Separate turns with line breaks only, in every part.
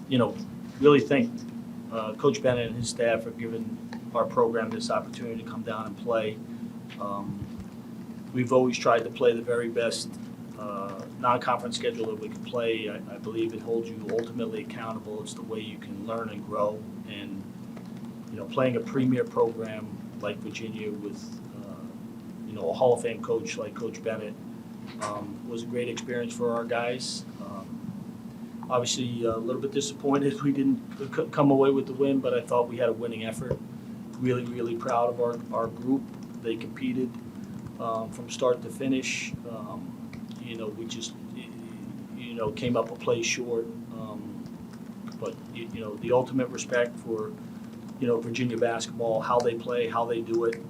really thank Coach Bennett and his staff for giving our program this opportunity to come down and play. We've always tried to play the very best non-conference schedule that we can play. I believe it holds you ultimately accountable. It's the way you can learn and grow. And, playing a premier program like Virginia with, a Hall of Fame coach like Coach Bennett was a great experience for our guys. Obviously, a little bit disappointed we didn't come away with the win, but I thought we had a winning effort. Really, really proud of our group. They competed from start to finish. We just, came up a play short. But the ultimate respect for, Virginia basketball, how they play, how they do it.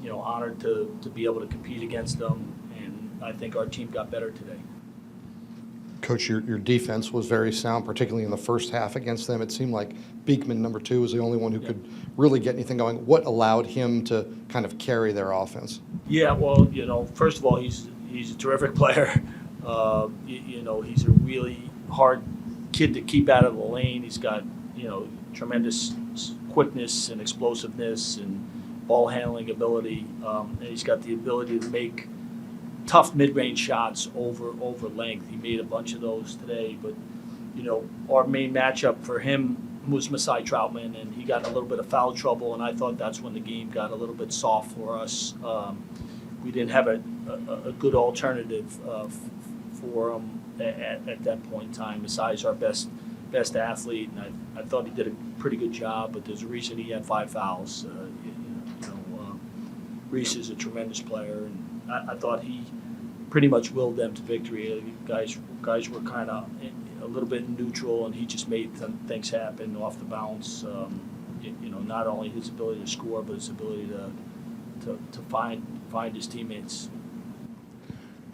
Honored to be able to compete against them, and I think our team got better today.
Coach, your defense was very sound, particularly in the first half against them. It seemed like Beekman, number 2, was the only one who could really get anything going. What allowed him to kind of carry their offense?
Yeah, well, first of all, he's a terrific player. He's a really hard kid to keep out of the lane. He's got, tremendous quickness and explosiveness and ball handling ability. And he's got the ability to make tough mid-range shots over length. He made a bunch of those today, but our main matchup for him was Masai Troutman, and he got in a little bit of foul trouble, and I thought that's when the game got a little bit soft for us. We didn't have a good alternative for him at that point in time. Masai's our best athlete, and I thought he did a pretty good job, but there's a reason he had 5 fouls. Reese is a tremendous player, and I thought he pretty much willed them to victory. Guys were kind of a little bit neutral, and he just made things happen off the bounce. Not only his ability to score, but his ability to find his teammates.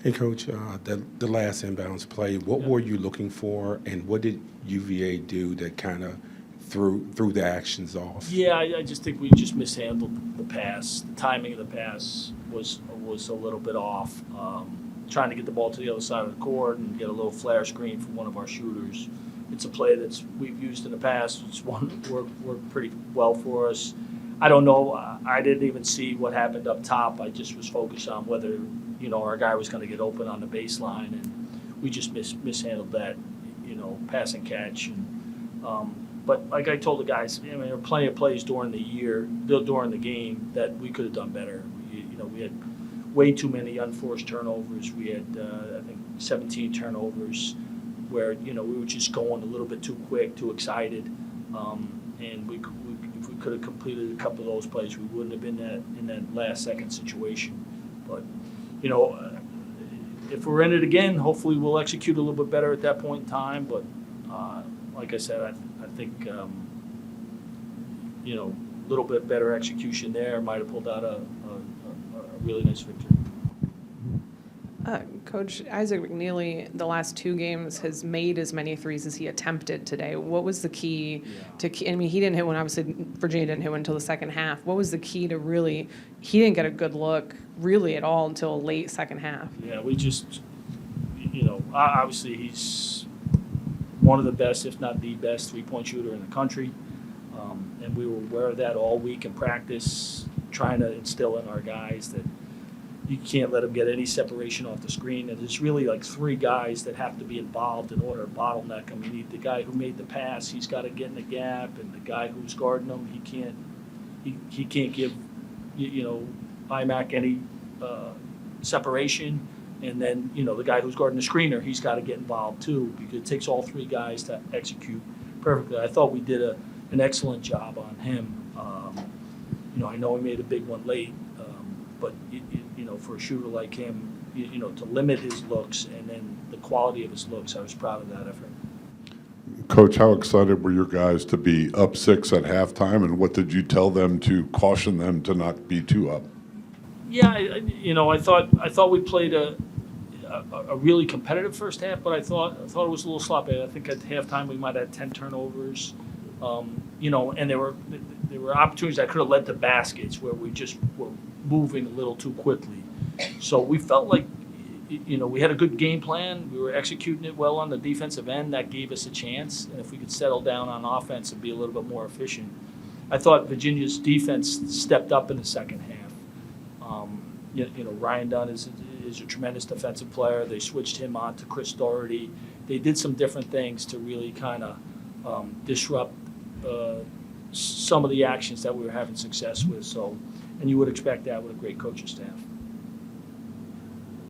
Hey, Coach, the last inbounds play, what were you looking for, and what did UVA do that kind of threw the actions off?
Yeah, I just think we just mishandled the pass. The timing of the pass was a little bit off. Trying to get the ball to the other side of the court and get a little flare screen from one of our shooters. It's a play we've used in the past. It's one worked pretty well for us. I don't know. I didn't even see what happened up top. I just was focused on whether our guy was going to get open on the baseline, and we just mishandled that, pass and catch. And, but like I told the guys, there were plenty of plays during the game that we could have done better. We had way too many unforced turnovers. We had, I think, 17 turnovers where, we were just going a little bit too quick, too excited. And if we could have completed a couple of those plays, we wouldn't have been in that last second situation. But, if we're in it again, hopefully we'll execute a little bit better at that point in time. But like I said, I think, a little bit better execution there might have pulled out a really nice victory.
Coach Isaac McNeely, the last 2 games, has made as many threes as he attempted today. What was the key to? I mean, he didn't hit one. Obviously, Virginia didn't hit one until the second half. What was the key to really? He didn't get a good look really at all until late second half.
Yeah, we just, obviously he's one of the best, if not the best, 3-point shooter in the country, and we were aware of that all week in practice, trying to instill in our guys that you can't let them get any separation off the screen. And there's really like 3 guys that have to be involved in order to bottleneck them. You need the guy who made the pass; he's got to get in the gap, and the guy who's guarding him, he can't give IMAC any separation. And then the guy who's guarding the screener, he's got to get involved too, because it takes all 3 guys to execute perfectly. I thought we did an excellent job on him. I know he made a big one late, but for a shooter like him, to limit his looks and then the quality of his looks, I was proud of that effort.
Coach, how excited were your guys to be up 6 at halftime, and what did you tell them to caution them to not be too up?
Yeah, I thought we played a really competitive first half, but I thought it was a little sloppy. I think at halftime we might have had 10 turnovers, and there were opportunities that could have led to baskets where we just were moving a little too quickly. So we felt like, we had a good game plan. We were executing it well on the defensive end. That gave us a chance. And if we could settle down on offense and be a little bit more efficient, I thought Virginia's defense stepped up in the second half. Ryan Dunn is a tremendous defensive player. They switched him on to Chris Doherty. They did some different things to really kind of disrupt some of the actions that we were having success with. So, and you would expect that with a great coaching staff.